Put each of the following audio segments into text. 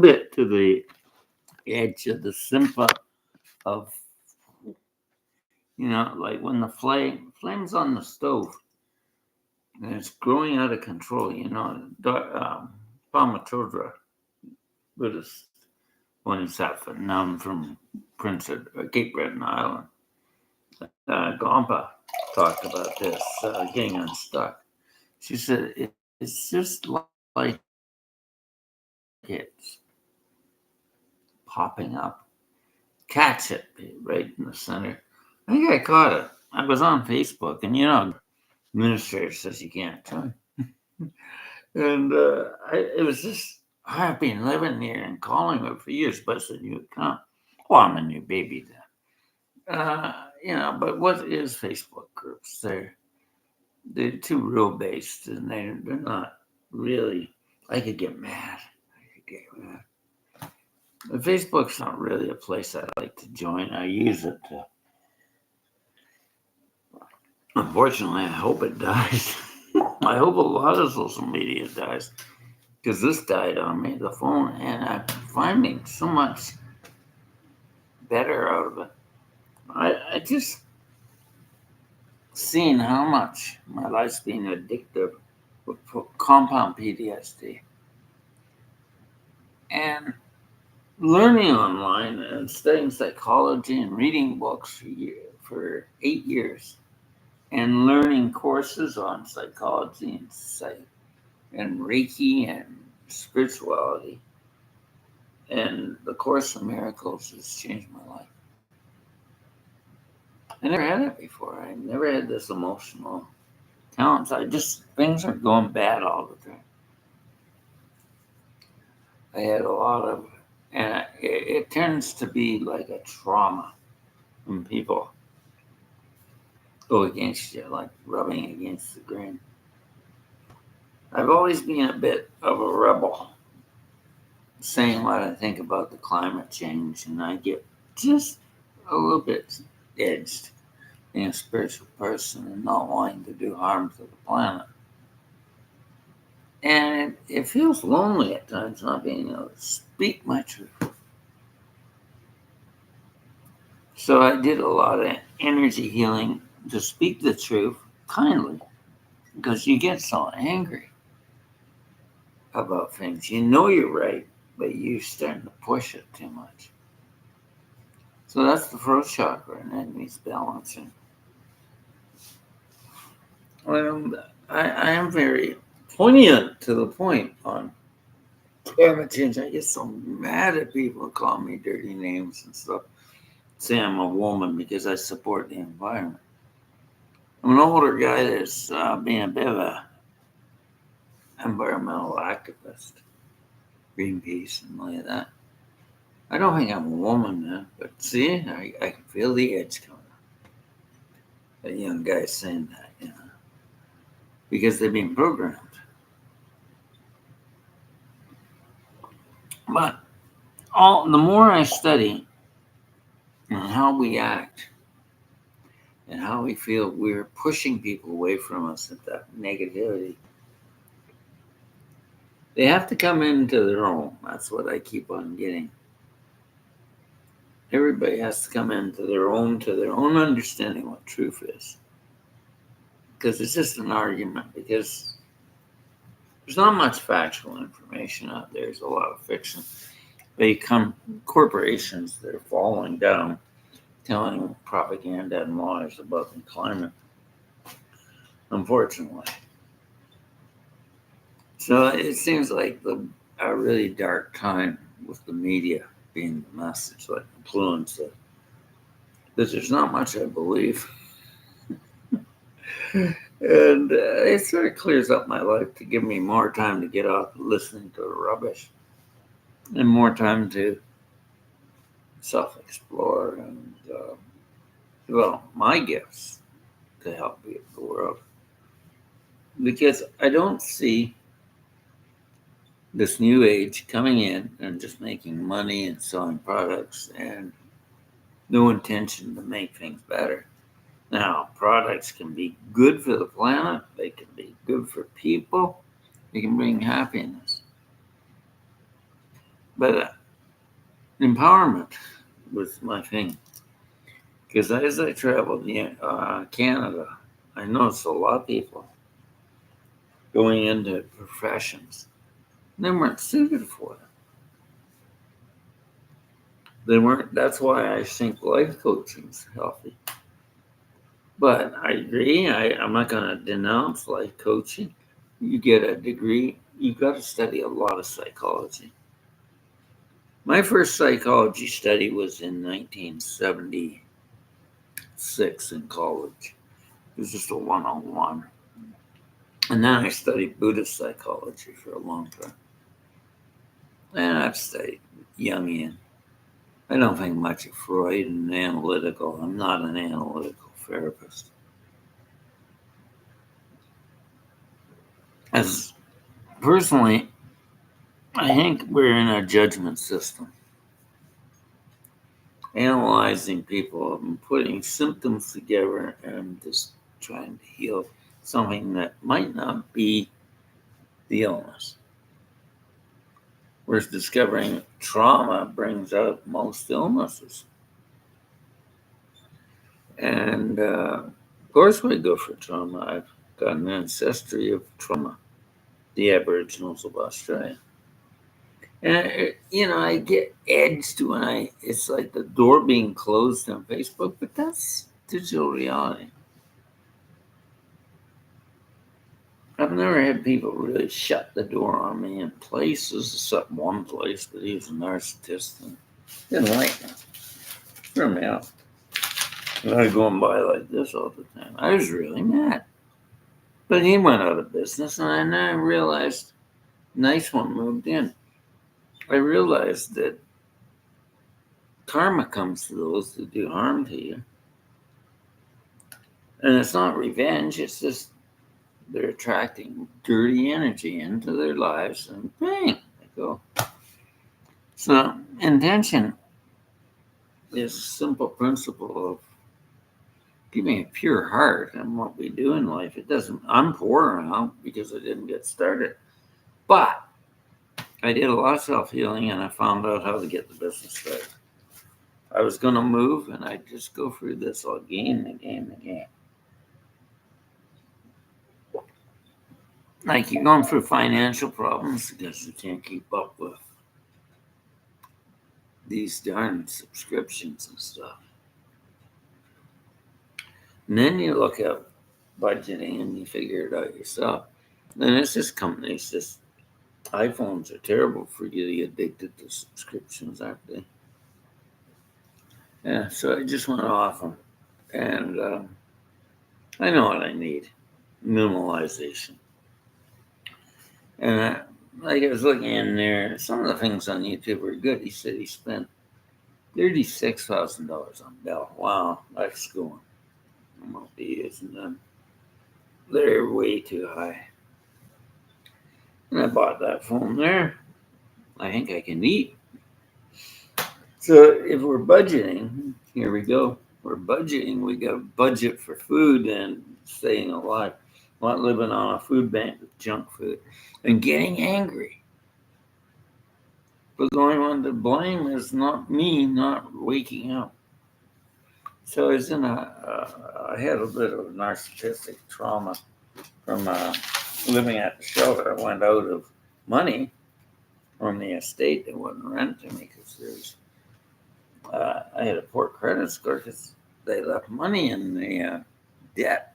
bit to the edge of the simpa of, like when the flame's on the stove and it's growing out of control. Brahmachodra, Buddhist Bodhisattva, known from Prince of Cape Breton Island. Gompa talked about this, getting unstuck. She said, it's just like it's popping up. Catch it right in the center. I think I caught it. I was on Facebook, and administrator says you can't join. And it was just, I've been living here and calling her for years, but I said, you would come. Well, I'm a new baby then. But what is Facebook groups? They're too rule based, and they're not really. I could get mad. But Facebook's not really a place I like to join. I use it to. Unfortunately, I hope it dies. I hope a lot of social media dies, because this died on me, the phone, and I'm finding so much better out of it. I just seen how much my life's being addictive with compound PTSD. And learning online and studying psychology and reading books for 8 years, and learning courses on psychology and Reiki and spirituality. And the Course in Miracles has changed my life. I never had it before. I never had this emotional talents. Things are going bad all the time. I had a lot of, and it tends to be like a trauma when people go against you, like rubbing against the grain. I've always been a bit of a rebel, saying what I think about the climate change, and I get just a little bit edged being a spiritual person and not wanting to do harm to the planet. And it feels lonely at times not being able to speak my truth. So I did a lot of energy healing to speak the truth kindly, because you get so angry about things. You know you're right, but you're starting to push it too much. So that's the first chakra, and that means balancing. Well, I am very poignant to the point on climate change. I get so mad at people who call me dirty names and stuff, say I'm a woman because I support the environment. I'm an older guy that's being a bit of a environmental activist, Greenpeace and like that. I don't think I'm a woman now, but see, I can feel the edge coming up. That young guy saying that, because they've been programmed. But the more I study and how we act and how we feel, we're pushing people away from us at that negativity. They have to come into their own. That's what I keep on getting. Everybody has to come into their own understanding what truth is. Because it's just an argument, because there's not much factual information out there. There's a lot of fiction. They come corporations that are falling down, telling propaganda and lies about the climate, unfortunately. So it seems like a really dark time with the media being the message, like influence it. Because there's not much I believe. And it sort of clears up my life to give me more time to get off listening to rubbish, and more time to self-explore and develop my gifts to help the world. Because I don't see this new age coming in and just making money and selling products and no intention to make things better. Now, products can be good for the planet, they can be good for people, they can bring happiness. But empowerment was my thing. Because as I traveled Canada, I noticed a lot of people going into professions they weren't suited for it. They weren't. That's why I think life coaching's healthy. But I agree. I'm not going to denounce life coaching. You get a degree. You've got to study a lot of psychology. My first psychology study was in 1976 in college. It was just a 101. And then I studied Buddhist psychology for a long time. And I've studied Jungian. I don't think much of Freud and analytical. I'm not an analytical therapist. As personally, I think we're in a judgment system, analyzing people and putting symptoms together and just trying to heal something that might not be the illness. Whereas discovering trauma brings out most illnesses. And of course, we go for trauma. I've got an ancestry of trauma, the Aboriginals of Australia. And I get edged when it's like the door being closed on Facebook, but that's digital reality. I've never had people really shut the door on me in places, except one place, but he was a narcissist and didn't like me. Threw me out. And I was going by like this all the time. I was really mad. But he went out of business, and then I realized, nice one moved in. I realized that karma comes to those that do harm to you. And it's not revenge, it's just they're attracting dirty energy into their lives, and bang, they go. So, intention is a simple principle of keeping a pure heart in what we do in life. I'm poor now because I didn't get started. But I did a lot of self-healing, and I found out how to get the business started. I was going to move, and I'd just go through this again and again and again. Like you're going through financial problems because you can't keep up with these darn subscriptions and stuff. And then you look at budgeting and you figure it out yourself. And it's just companies, just iPhones are terrible for you to get addicted to subscriptions, aren't they? Yeah, so I just went off them. And I know what I need. Minimalization. And I was looking in there, some of the things on YouTube were good. He said he spent $36,000 on Bell. Wow, that's going. I won't be using them. They're way too high. And I bought that phone there. I think I can eat. So if we're budgeting, here we go. We're budgeting. We got a budget for food and staying alive. Not living on a food bank with junk food and getting angry. But the only one to blame is not me not waking up. So I was I had a bit of narcissistic trauma from living at the shelter. I went out of money from the estate. They wouldn't rent to me because I had a poor credit score because they left money in the debt.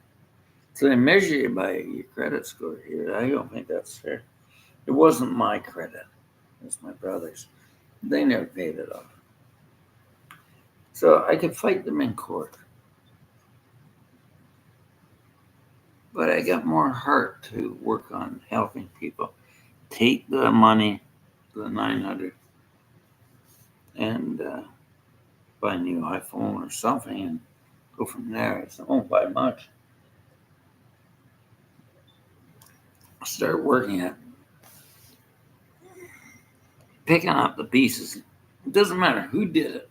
So they measure you by your credit score here. I don't think that's fair. It wasn't my credit. It was my brother's. They never paid it off. So I could fight them in court. But I got more heart to work on helping people. Take the money, the 900, and buy a new iPhone or something and go from there. I won't buy much. Start working at picking up the pieces. It doesn't matter who did it,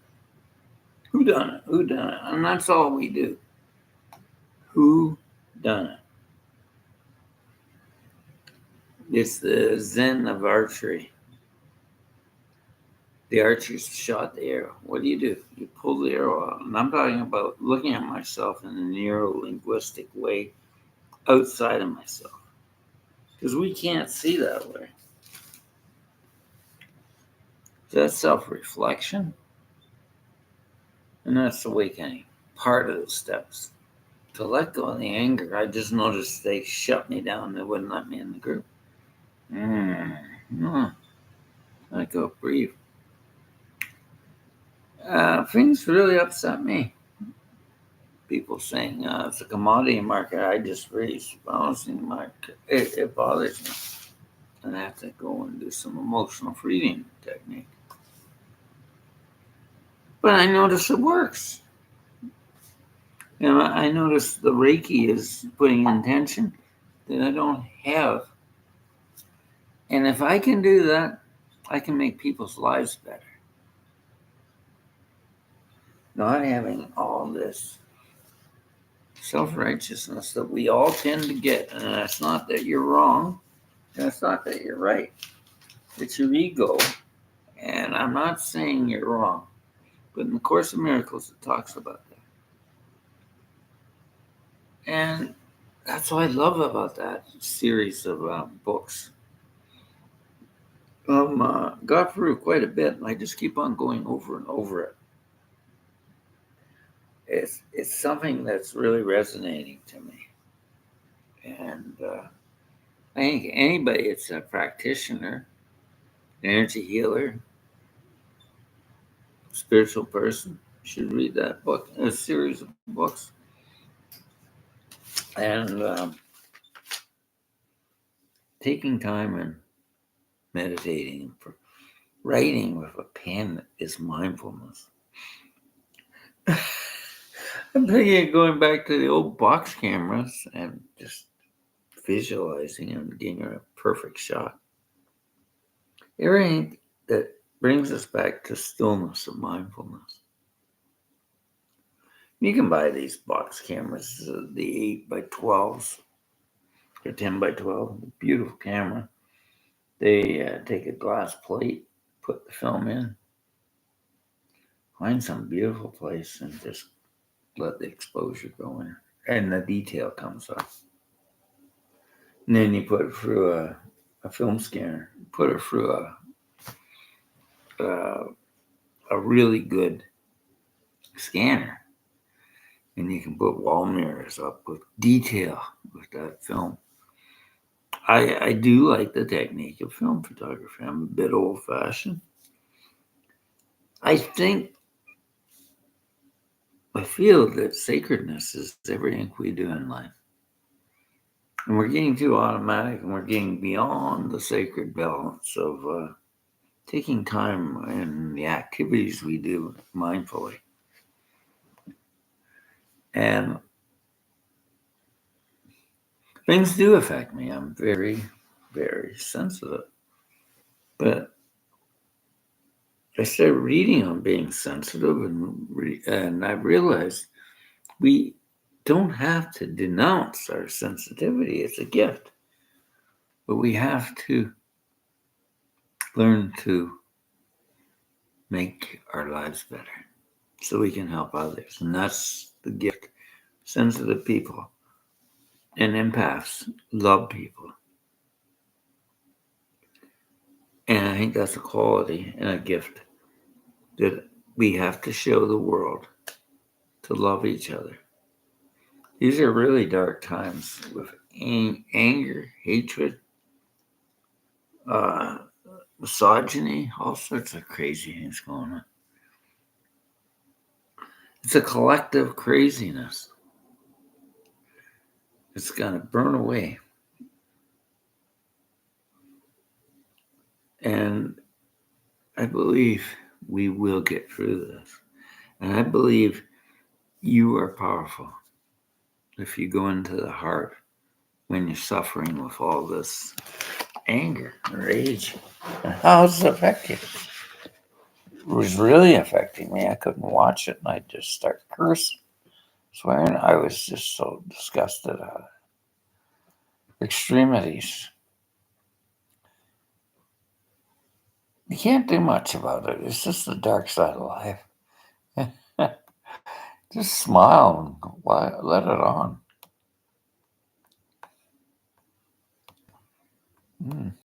who done it, and that's all we do. Who done it? It's the Zen of archery. The archers shot the arrow. What do? You pull the arrow out. And I'm talking about looking at myself in a neuro-linguistic way outside of myself. Because we can't see that way. That's self-reflection. And that's awakening. Part of the steps. To let go of the anger, I just noticed they shut me down. They wouldn't let me in the group. Let go, breathe. Things really upset me. People saying it's a commodity market. I just raised balancing market. It bothers me. And I have to go and do some emotional freedom technique. But I notice it works. I notice the Reiki is putting intention that I don't have. And if I can do that, I can make people's lives better. Not having all this self-righteousness that we all tend to get. And that's not that you're wrong. That's not that you're right. It's your ego. And I'm not saying you're wrong. But in the Course of Miracles, it talks about that. And that's what I love about that series of books. Got through quite a bit, and I just keep on going over and over it. It's something that's really resonating to me. And I think anybody, it's a practitioner, an energy healer, spiritual person, should read that book, a series of books. And taking time and meditating, writing with a pen is mindfulness. I'm thinking of going back to the old box cameras and just visualizing and getting a perfect shot. Everything that brings us back to stillness of mindfulness. You can buy these box cameras, the 8x12s or 10x12, beautiful camera. They take a glass plate, put the film in, find some beautiful place, and just let the exposure go in, and the detail comes up. And then you put it through a film scanner, put it through a really good scanner, and you can put wall mirrors up with detail with that film. I do like the technique of film photography. I'm a bit old-fashioned. I feel that sacredness is everything we do in life. And we're getting too automatic, and we're getting beyond the sacred balance of taking time in the activities we do mindfully. And things do affect me. I'm very, very sensitive. But I started reading on being sensitive, and I realized we don't have to denounce our sensitivity. It's a gift. But we have to learn to make our lives better so we can help others. And that's the gift. Sensitive people and empaths love people. And I think that's a quality and a gift that we have to show the world, to love each other. These are really dark times with anger, hatred, misogyny, all sorts of crazy things going on. It's a collective craziness. It's going to burn away. And I believe we will get through this. And I believe you are powerful if you go into the heart when you're suffering with all this anger, rage. And how does it affect you? It was really affecting me. I couldn't watch it, and I'd just start cursing, swearing. I was just so disgusted at it. Extremities. You can't do much about it. It's just the dark side of life. Just smile and let it on.